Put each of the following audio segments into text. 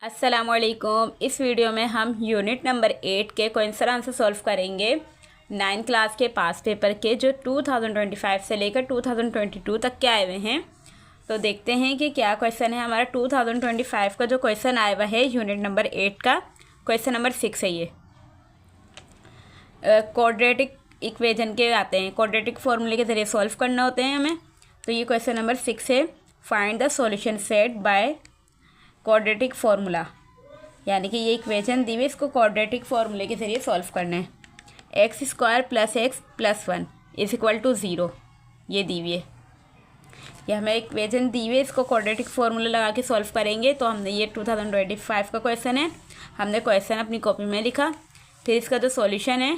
अस्सलामुअलैकुम। इस वीडियो में हम यूनिट नंबर 8 के क्वेश्चन आंसर सॉल्व करेंगे 9th क्लास के पास पेपर के, जो 2025 से लेकर 2022 तक के आए हुए हैं। तो देखते हैं कि क्या क्वेश्चन है। हमारा 2025 का जो क्वेश्चन आया हुआ है यूनिट नंबर 8 का क्वेश्चन नंबर 6 है। ये क्वाड्रेटिक इक्वेशन के आते हैं, क्वाड्रेटिक फॉर्मूले के ज़रिए सॉल्व करना होते हैं हमें। तो ये क्वेश्चन नंबर 6 है। Find the solution set by quadratic formula, यानी कि ये इक्वेशन दी हुई, इसको क्वाड्रेटिक फार्मूले के ज़रिए सॉल्व करना है। X square plus x plus 1 is equal to 0, ये दी हुई है। ये हमें इक्वेशन दी हुई है, इसको क्वाड्रेटिक फार्मूला लगा के सॉल्व करेंगे। तो हमने ये 2025 का क्वेश्चन है, हमने क्वेश्चन अपनी कॉपी में लिखा। फिर इसका जो सॉल्यूशन है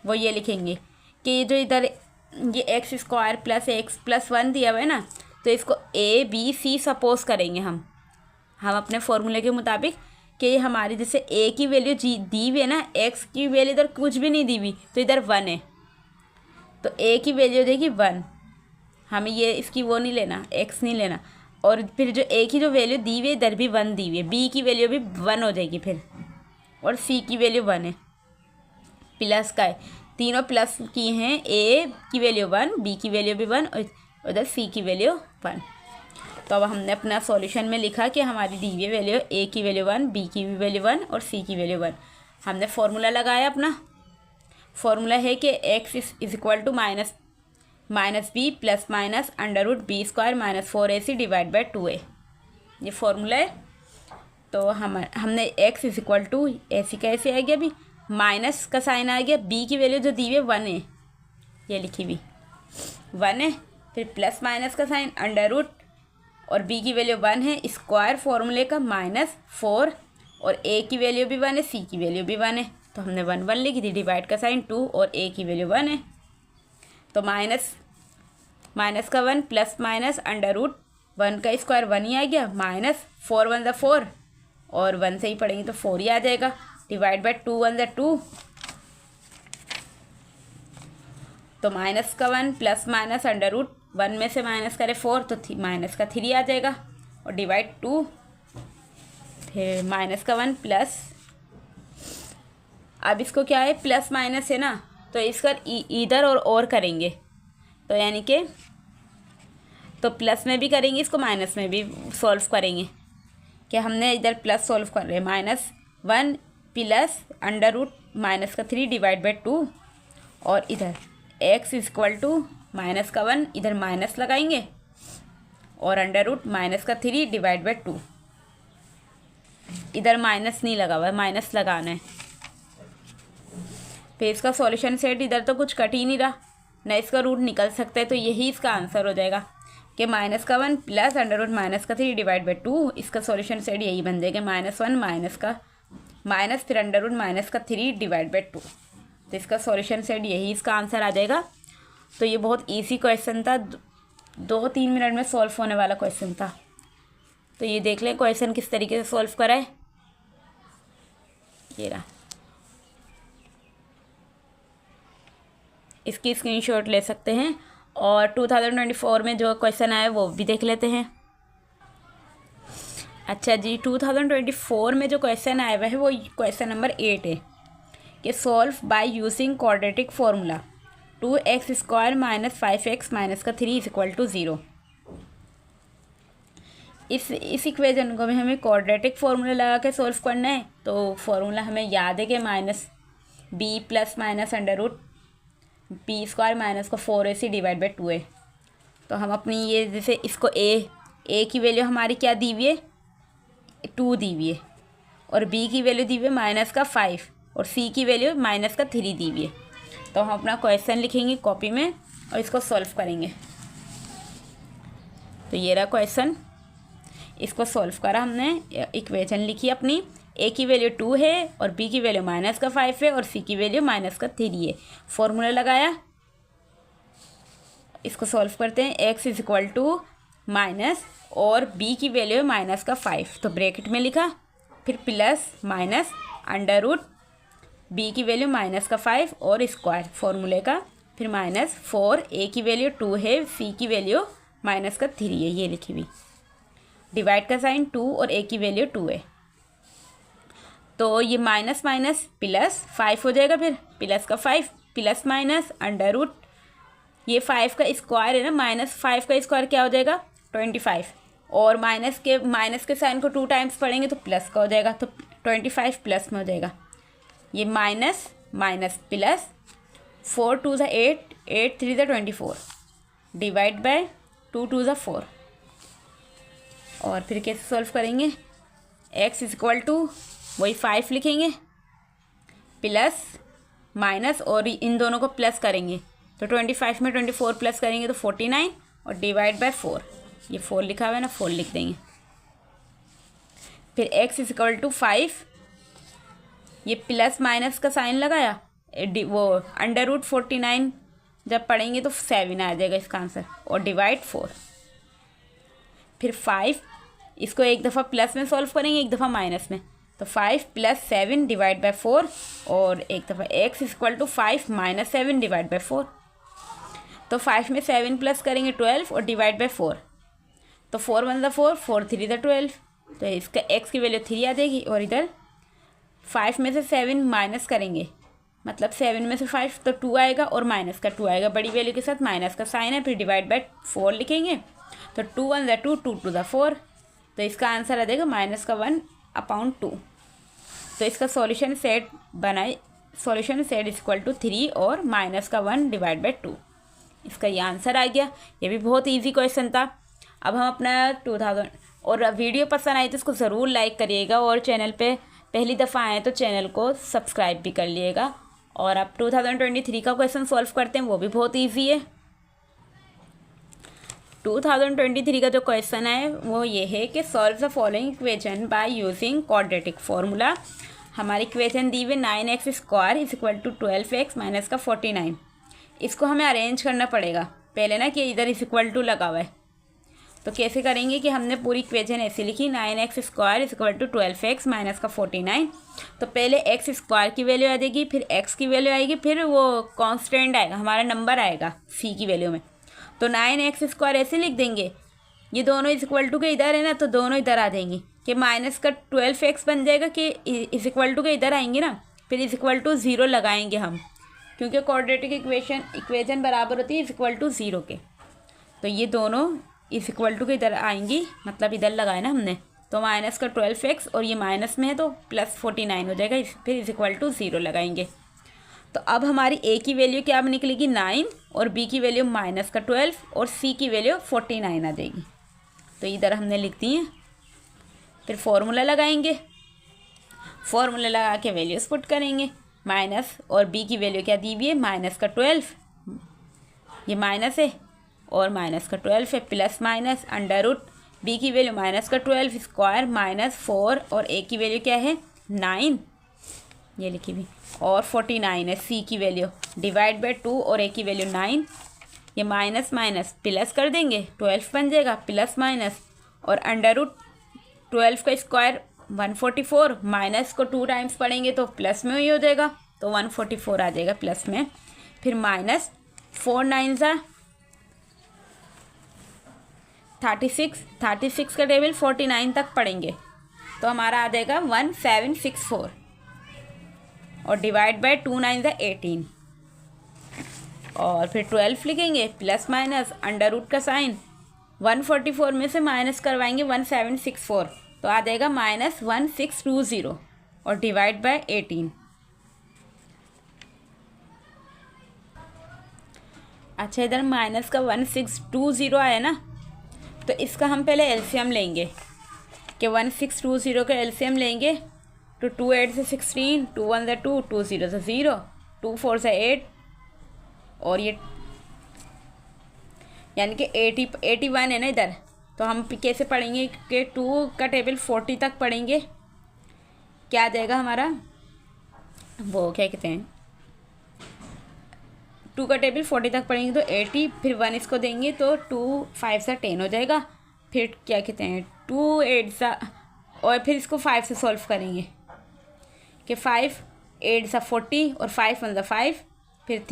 वो ये लिखेंगे कि ये जो इधर ये x square plus x plus 1 दिया हुआ है ना, तो इसको ए बी सी सपोज करेंगे हम अपने फॉर्मूले के मुताबिक कि हमारी जैसे ए की वैल्यू दी हुई है ना, एक्स की वैल्यू इधर कुछ भी नहीं दी हुई, तो इधर 1 है, तो ए की वैल्यू देगी 1। हमें ये इसकी वो नहीं लेना, एक्स नहीं लेना। और फिर जो ए की जो वैल्यू दी हुई है इधर भी 1 दी हुई है, बी की वैल्यू भी 1 हो जाएगी फिर, और सी की वैल्यू 1 है। प्लस का है, तीनों प्लस की हैं। ए की वैल्यू 1, बी की वैल्यू भी 1 और उधर सी की वैल्यू 1। तो अब हमने अपना सॉल्यूशन में लिखा कि हमारी दी हुई वैल्यू ए की वैल्यू 1, बी की भी वैल्यू 1 और सी की वैल्यू 1। हमने फार्मूला लगाया। अपना फार्मूला है कि x is equal to minus b plus minus under root b square minus 4ac divide by 2a, ये फार्मूला है। तो हमने एक्स इज इक्वल टू ऐसी कैसे आ गया, अभी माइनस का साइन आ गया, बी की वैल्यू जो दी हुई है 1 है, ये लिखी हुई 1 है, फिर प्लस माइनस का साइन अंडर रूट और b की वैल्यू 1 है, स्क्वायर फॉर्मूले का माइनस 4 और a की वैल्यू भी 1 है, c की वैल्यू भी 1 है, तो हमने 1 1 लिखी थी। डिवाइड का साइन 2 और a की वैल्यू 1 है, तो माइनस का 1 प्लस माइनस अंडर रूट 1 का स्क्वायर 1 ही आ गया, माइनस 4 1 ज़ा 4 और 1 से ही पढ़ेंगे तो 4 ही आ जाएगा। डिवाइड बाई 2 1 ज़ा 2, तो माइनस का 1 प्लस माइनस अंडर रूट 1 में से माइनस करे 4 तो माइनस का 3 आ जाएगा, और डिवाइड 2, फिर माइनस का 1 प्लस, अब इसको क्या है प्लस माइनस है ना, तो इसका इधर और करेंगे, तो यानी कि तो प्लस में भी करेंगे इसको, माइनस में भी सॉल्व करेंगे। कि हमने इधर प्लस सॉल्व कर रहे हैं, -1 प्लस अंडर रूट माइनस का 3 डिवाइड बाई 2, और इधर x is equal to minus का 1, इधर माइनस लगाएंगे और अंडर रूट माइनस का 3 डिवाइड बाई 2, इधर माइनस नहीं लगा हुआ है, माइनस लगाना है। फिर इसका सॉल्यूशन सेट, इधर तो कुछ कट ही नहीं रहा ना, इसका रूट निकल सकता है, तो यही इसका आंसर हो जाएगा कि माइनस का 1 प्लस अंडर रूट माइनस का 3 डिवाइड बाई 2, इसका सॉल्यूशन सेट यही बन जाएगा -1 माइनस फिर अंडर रूट माइनस का 3 डिवाइड बाई 2, तो इसका सॉल्यूशन सेट यही इसका आंसर आ जाएगा। तो ये बहुत इजी क्वेश्चन था, 2-3 मिनट में सॉल्व होने वाला क्वेश्चन था। तो ये देख लें क्वेश्चन किस तरीके से सॉल्व करा है। ये रहा, इसकी स्क्रीनशॉट ले सकते हैं, और 2024 में जो क्वेश्चन आया वो भी देख लेते हैं। अच्छा जी, 2024 में जो क्वेश्चन आया हुआ है वो क्वेश्चन नंबर 8 है कि solve by using quadratic formula 2x square minus 5x minus का 3 इज इक्वल टू 0। इस इक्वेशन को भी हमें क्वाड्रेटिक फार्मूला लगा के सॉल्व करना है। तो फार्मूला हमें याद है कि -b plus minus under root b square minus का 4ac डिवाइड बाई 2a। तो हम अपनी ये जैसे इसको a की वैल्यू हमारी क्या दी हुई है 2 दी हुई है, और b की वैल्यू दी हुई है माइनस का 5 और c की वैल्यू माइनस का 3 दी हुई है। तो हम अपना क्वेश्चन लिखेंगे कॉपी में और इसको सॉल्व करेंगे। तो ये रहा क्वेश्चन, इसको सॉल्व करा हमने, इक्वेशन लिखी अपनी, a की वैल्यू 2 है और b की वैल्यू माइनस का 5 है और c की वैल्यू माइनस का 3 है। फॉर्मूला लगाया, इसको सॉल्व करते हैं। x is equal to minus और b की वैल्यू माइनस का 5, तो ब्रैकेट में लिखा, फिर plus minus under root b की वैल्यू माइनस का 5 और स्क्वायर फॉर्मूले का, फिर -4, a की वैल्यू 2 है, c की वैल्यू माइनस का 3 है, ये लिखी हुई, डिवाइड का साइन 2 और a की वैल्यू 2 है। तो ये माइनस माइनस प्लस 5 हो जाएगा, फिर प्लस का 5 प्लस माइनस अंडर रूट, ये 5 का स्क्वायर है ना, -5 का स्क्वायर क्या हो जाएगा 25, और माइनस के साइन को 2 टाइम्स पढ़ेंगे तो प्लस का हो जाएगा, तो 25 प्लस में हो जाएगा, ये माइनस माइनस प्लस 4 2 ज़ा 8 8 3 ज़ा 24 डिवाइड बाय 2 2 ज़ा 4। और फिर कैसे सॉल्व करेंगे, x इक्वल टू वही 5 लिखेंगे प्लस माइनस और इन दोनों को प्लस करेंगे तो 25 में 24 प्लस करेंगे तो 49 और डिवाइड बाय 4, ये 4 लिखा हुआ है ना, 4 लिख देंगे। फिर x इक्वल टू 5, ये प्लस माइनस का साइन लगाया, वो अंडर रूट 49 जब पढ़ेंगे तो 7 आ जाएगा इसका आंसर, और डिवाइड 4। फिर 5 इसको एक दफ़ा प्लस में सॉल्व करेंगे, एक दफ़ा माइनस में, तो 5 प्लस 7 डिवाइड बाय 4, और एक दफ़ा x equal to 5 minus 7 divide by 4, तो 5 में 7 प्लस करेंगे 12 और डिवाइड बाय 4, तो 4 1 ज़ा 4 4 3 ज़ा 12, तो इसका x की वैल्यू 3 आ जाएगी। और इधर 5 में से 7 माइनस करेंगे, मतलब 7 में से 5 तो 2 आएगा और माइनस का 2 आएगा, बड़ी वैल्यू के साथ माइनस का साइन है, फिर डिवाइड बाय 4 लिखेंगे, तो 2 1 ज़ा 2 2 2 ज़ा 4, तो इसका आंसर आ जाएगा माइनस का 1/2। तो इसका सॉल्यूशन सेट बनाए, सॉल्यूशन सेट इक्वल टू 3 और माइनस का 1 डिवाइड बाय 2, इसका ये आंसर आ गया। ये भी बहुत इजी क्वेश्चन था। अब हम अपना 2000, और वीडियो पसंद आई तो इसको ज़रूर लाइक करिएगा, और चैनल पे पहली दफ़ा आए तो चैनल को सब्सक्राइब भी कर लिएगा। और अब 2023 का क्वेश्चन सॉल्व करते हैं, वो भी बहुत ईजी है। 2023 का जो क्वेश्चन है वो ये है कि solve the following equation by using quadratic formula. हमारी इक्वेशन दी हुई 9x square is equal to 12x minus का 49। इसको हमें अरेंज करना पड़ेगा पहले ना, कि इधर इज इक्वल टू लगा हुआ है, तो कैसे करेंगे कि हमने पूरी इक्वेशन ऐसे लिखी 9x square is equal to 12x minus का 49। तो पहले x स्क्वायर की वैल्यू आ जाएगी, फिर x की वैल्यू आएगी, फिर वो कांस्टेंट आएगा, हमारा नंबर आएगा c की वैल्यू में, तो 9x स्क्वायर ऐसे लिख देंगे। ये दोनों इज इक्वल टू के इधर है ना, तो दोनों इधर आ जाएंगे, कि माइनस का 12x बन जाएगा, कि इज इक्वल टू के इधर आएंगे ना, फिर इज इक्वल टू 0 लगाएंगे हम, क्योंकि क्वाड्रेटिक इक्वेशन बराबर होती है इज इक्वल टू 0 के। तो ये दोनों इज इक्वल टू के इधर आएंगी, मतलब इधर लगाए ना हमने, तो माइनस का 12x और ये माइनस में है तो प्लस 49 हो जाएगा, फिर इज इक्वल टू 0 लगाएंगे। तो अब हमारी a की वैल्यू क्या निकलेगी 9, और b की वैल्यू माइनस का 12 और c की वैल्यू 49 आ जाएगी। तो इधर हमने लिख दी है। फिर फॉर्मूला लगाएंगे, फॉर्मूला लगा के वैल्यूज़ पुट करेंगे, माइनस और b की वैल्यू क्या दी हुई है माइनस का 12, ये माइनस है और माइनस का 12 है, plus minus under root b की वैल्यू माइनस का 12 स्क्वायर माइनस 4 और a की वैल्यू क्या है 9, ये लिखी हुई, और 49 है c की वैल्यू, डिवाइड बाय 2 और a की वैल्यू 9, ये माइनस माइनस प्लस कर देंगे 12 बन जाएगा, प्लस माइनस और अंडर रूट 12 का स्क्वायर 144, माइनस को 2 टाइम्स पढ़ेंगे तो प्लस में ही हो जाएगा, तो 144 आ जाएगा प्लस में। फिर माइनस 4 9 ज़ा 36 का टेबल 49 तक पढ़ेंगे तो हमारा आ जाएगा 1764, और डिवाइड बाय 2 9 ज़ा 18, और फिर 12 लिखेंगे, प्लस माइनस अंडर रूट का साइन, 144 में से माइनस करवाएंगे 1764, तो आ जाएगा -1620, और डिवाइड बाय 18। अच्छा, इधर माइनस का 1620 आया ना, तो इसका हम पहले एलसीएम लेंगे, कि 1620 का एलसीएम लेंगे, तो 2 8 से 16, 2 1 ज़ा 2, 2 0 ज़ा 0, 2 4 ज़ा 8, और ये यानी कि 81 है ना इधर, तो हम कैसे पढ़ेंगे कि 2 का टेबल 40 तक पढ़ेंगे, क्या आ जाएगा हमारा, वो क्या कहते हैं, 2 का टेबल 40 तक पढ़ेंगे तो 80, फिर 1 इसको देंगे तो 2 5 सा 10 हो जाएगा, फिर क्या कहते हैं 2 8 सा, और फिर इसको 5 से सॉल्व करेंगे, कि 5 8 सा 40 और 5 1 ज़ा 5, फिर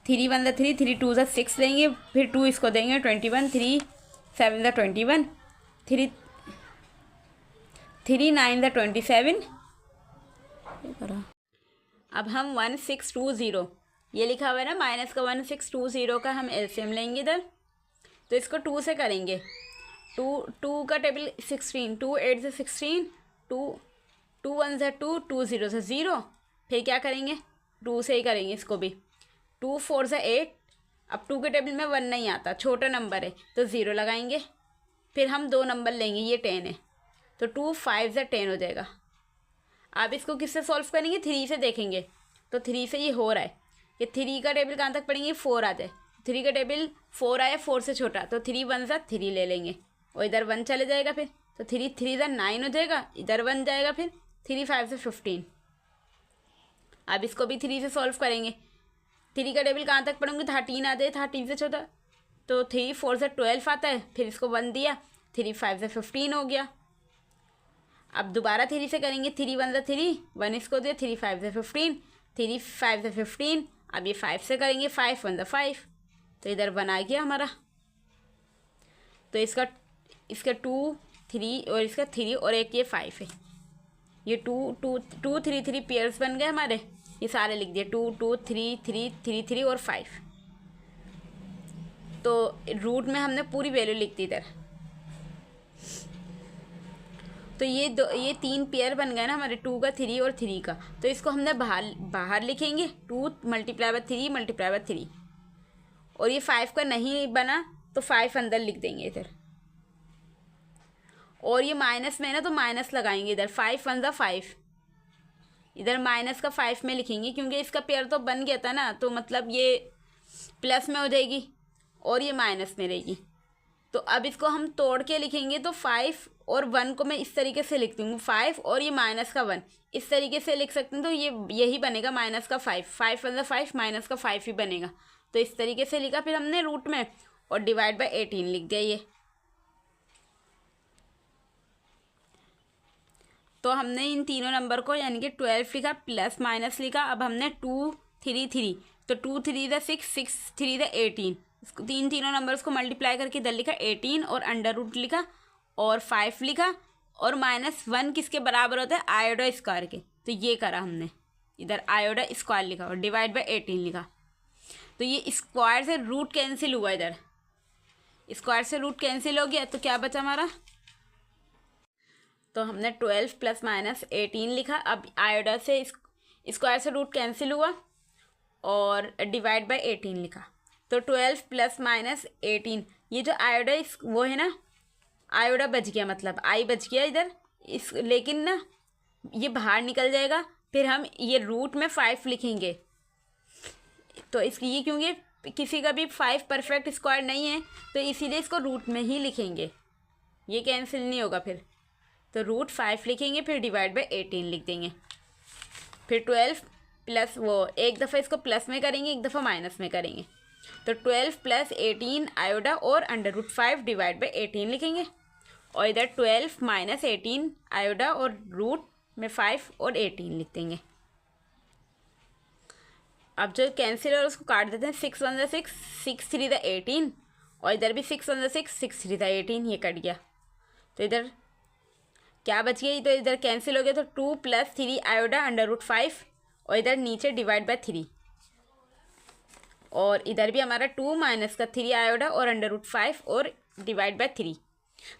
3 1 ज़ा 3, 3 2 ज़ा 6 लेंगे, फिर 2 इसको देंगे 21, 3 7 ज़ा 21, 3 9 ज़ा 27, अब हम 1620 ये लिखा हुआ है ना, माइनस का 1620 का हम एलसीएम लेंगे इधर। तो इसको 2 से करेंगे। 2 का टेबल 16, 2 8 से 16, 2 1 से 2, 2 0 से 0। फिर क्या करेंगे, 2 से ही करेंगे इसको भी। 2 4 से 8। अब 2 के टेबल में 1 नहीं आता, छोटा नंबर है तो 0 लगाएंगे। फिर हम 2 नंबर लेंगे, ये 10 है तो 2 5 से 10 हो जाएगा। अब इसको किससे सॉल्व करेंगे, 3 से देखेंगे। तो 3 से ये हो रहा है कि 3 का टेबल कहाँ तक पढ़ेंगे, 4 आ जाए। 3 का टेबल 4 आया, 4 से छोटा, तो 3 1 से 3 ले लेंगे और इधर 1 चले जाएगा। फिर तो 3 3 से 9 हो जाएगा, इधर 1 जाएगा। फिर 3 5 से 15। अब इसको भी 3 से सॉल्व करेंगे। 3 का टेबल कहाँ तक पढ़ेंगे, 13 आ जाए, 13 से छोटा, तो 3 4 से 12 आता है। फिर इसको 1 दिया, 3 5 से 15 हो गया। अब दोबारा 3 से करेंगे, 3 1 से 3, 1 इसको दिया, 3 5 से 15, 3 5 से 15। अब ये 5 से करेंगे, 5 1 से 5, तो इधर 1 आ गया हमारा। तो इसका 2 3 और इसका 3 और एक ये 5 है। ये 2 2 2 3 3 पेयर्स बन गए हमारे, ये सारे लिख दिए, 2 2 3 3 3 3 और 5। तो रूट में हमने पूरी वैल्यू लिख दी इधर। तो ये 3 पेयर बन गए ना हमारे, 2 का 3 और 3 का। तो इसको हमने बाहर लिखेंगे, 2 मल्टीप्लाई बाय 3 मल्टीप्लाई बाय 3। और ये 5 का नहीं बना तो 5 अंदर लिख देंगे इधर। और ये माइनस में है ना, तो माइनस लगाएंगे इधर, 5 1 जा 5। इधर माइनस का 5 में लिखेंगे क्योंकि इसका पेयर तो बन गया था ना, तो मतलब ये प्लस में हो जाएगी और ये माइनस में रहेगी। तो अब इसको हम तोड़ के लिखेंगे, तो 5 और 1 को मैं इस तरीके से लिख दूँगी, 5 और ये माइनस का 1 इस तरीके से लिख सकते हैं। तो यही बनेगा माइनस का 5, 5 1 5 माइनस का 5 ही बनेगा। तो इस तरीके से लिखा फिर हमने रूट में, और डिवाइड बाय 18 लिख दिया ये। तो हमने इन तीनों नंबर को यानी कि 12 लिखा, प्लस माइनस लिखा। अब हमने 2 3 3, तो 2 3 द 6 6 3 द 18, इसको तीनों नंबर्स को मल्टीप्लाई करके इधर लिखा 18 और अंडर रूट लिखा और 5 लिखा। और -1 किसके बराबर होता है, आयोडा स्क्वायर के। तो ये करा हमने, इधर आयोडा स्क्वायर लिखा और डिवाइड बाय 18 लिखा। तो ये स्क्वायर से रूट कैंसिल हुआ, इधर स्क्वायर से रूट कैंसिल हो गया। तो क्या बचा हमारा, तो हमने 12 प्लस माइनस 18 लिखा। अब आयोडा से स्क्वायर से रूट कैंसिल हुआ और डिवाइड बाय 18 लिखा। तो 12 प्लस माइनस 18, ये जो आयोडा वो है ना, आयोडा बच गया, मतलब आई बच गया इधर लेकिन ना ये बाहर निकल जाएगा। फिर हम ये रूट में 5 लिखेंगे। तो इसलिए क्योंकि किसी का भी 5 परफेक्ट स्क्वायर नहीं है, तो इसीलिए इसको रूट में ही लिखेंगे, ये कैंसिल नहीं होगा फिर। तो रूट 5 लिखेंगे, फिर डिवाइड बाय 18 लिख देंगे। फिर 12 प्लस एक दफ़ा इसको प्लस में करेंगे, एक दफ़ा माइनस में करेंगे। तो 12 प्लस 18 आयोडा और अंडर रूट 5 डिवाइड बाय 18 लिखेंगे। और इधर 12 माइनस 18 आयोडा और रूट में 5 और 18 लिख देंगे। अब जो कैंसिल है उसको काट देते हैं, 6 1 6 6 3 द 18, और इधर भी 6 1 6 6 3 द 18, ये कट गया। तो इधर क्या बच गया, तो इधर कैंसिल हो गया। तो 2 प्लस 3 आयोडा अंडर रूट 5 और इधर नीचे डिवाइड बाय 3, और इधर भी हमारा 2 माइनस का 3 आयोडा और अंडर रूट 5 और डिवाइड बाय 3।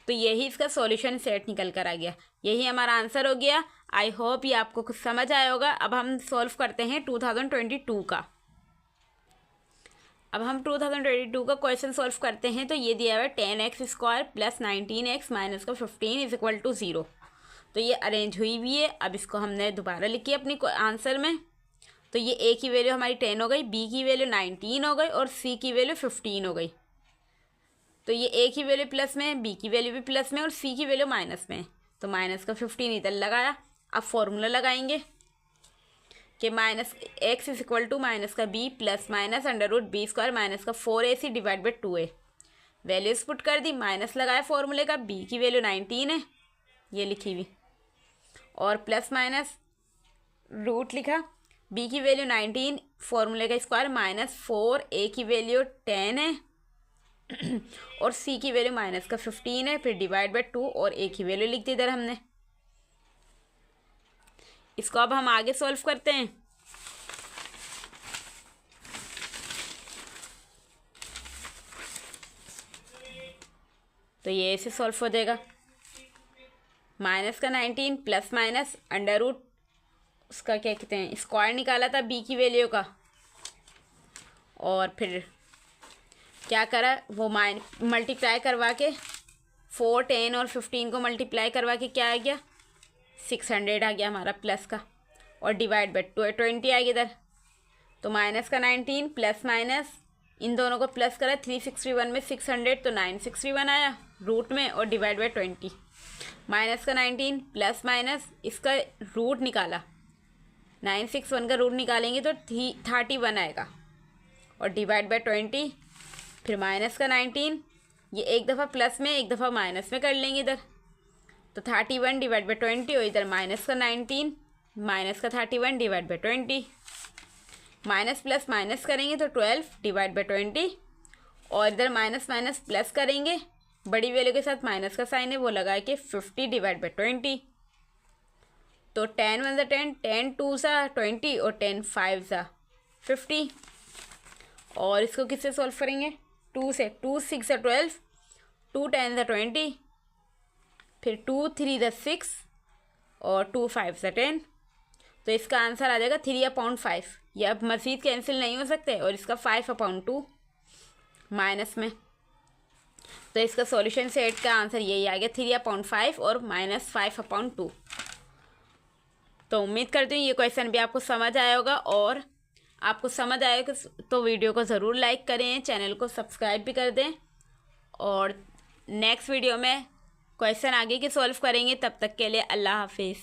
तो यही इसका सॉल्यूशन सेट निकल कर आ गया, यही हमारा आंसर हो गया। आई होप ये आपको कुछ समझ आया होगा। अब हम सॉल्व करते हैं 2022 का। अब हम 2022 का क्वेश्चन सॉल्व करते हैं। तो ये दिया हुआ है 10x square plus 19x minus का 15 इज इक्वल टू 0। तो ये अरेंज हुई हुई है। अब इसको हमने दोबारा लिखी अपनी आंसर में। तो ये a की वैल्यू हमारी 10 हो गई, b की वैल्यू 19 हो गई और c की वैल्यू 15 हो गई। तो ये a की वैल्यू प्लस में है, b की वैल्यू भी प्लस में और c की वैल्यू माइनस में है। तो माइनस का 15 इधर लगाया। अब फॉर्मूला लगाएंगे कि minus x is equal to minus का b plus minus under root b square minus का 4ac divide by 2a। Values put कर दी, माइनस लगाया फॉर्मूले का, b की वैल्यू 19 है ये लिखी हुई, और प्लस माइनस रूट लिखा, b की वैल्यू 19 फॉर्मूले का स्क्वायर माइनस 4a की वैल्यू 10 है और c की वैल्यू माइनस का 15 है। फिर डिवाइड बाई 2 और a की वैल्यू लिख दी इधर हमने। इसको अब हम आगे सॉल्व करते हैं। ये ऐसे सॉल्व हो जाएगा। माइनस का 19 प्लस माइनस अंडर रूट उसका क्या कहते हैं स्क्वायर निकाला था b की वैल्यू का, और फिर क्या करा वो मल्टीप्लाई करवा के 4, 10 और 15 को मल्टीप्लाई करवा के क्या आ गया 600 आ गया हमारा प्लस का, और डिवाइड बाय 20 आ गया इधर। तो माइनस का 19 प्लस माइनस इन दोनों को प्लस करा 361 में 600 तो 961 आया रूट में, और डिवाइड बाय 20। माइनस का 19 प्लस माइनस इसका रूट निकाला 961 का रूट निकालेंगे तो 31 आएगा, और डिवाइड बाय 20। फिर माइनस का 19 ये एक दफ़ा प्लस में एक दफ़ा माइनस में कर लेंगे इधर, तो 31 डिवाइड बाय 20, और इधर माइनस का 19 माइनस का 31 divide by 20। Minus plus minus करेंगे तो 12 डिवाइड बाय 20, और इधर माइनस माइनस प्लस करेंगे बड़ी वैल्यू के साथ माइनस का साइन है वो लगा के 50 डिवाइड बाय 20। तो 10 1 10, 10 2 20 और 10 5 50। और इसको किससे सॉल्व करेंगे 2 से, 2 6 12, 2 10 20, फिर 2 3 6 और 2 5 10। तो इसका आंसर आ जाएगा 3/5। ये अब मज़ीद कैंसिल नहीं हो सकते, और इसका 5/2 माइनस में। तो इसका सॉल्यूशन सेट का आंसर यही आ गया 3/5 और -5/2। तो उम्मीद करती हूँ ये क्वेश्चन भी आपको समझ आया होगा, और आपको समझ आएगा तो वीडियो को ज़रूर लाइक करें, चैनल को सब्सक्राइब भी कर दें, और नेक्स्ट वीडियो में क्वेश्चन आगे के सॉल्व करेंगे। तब तक के लिए अल्लाह हाफिज़।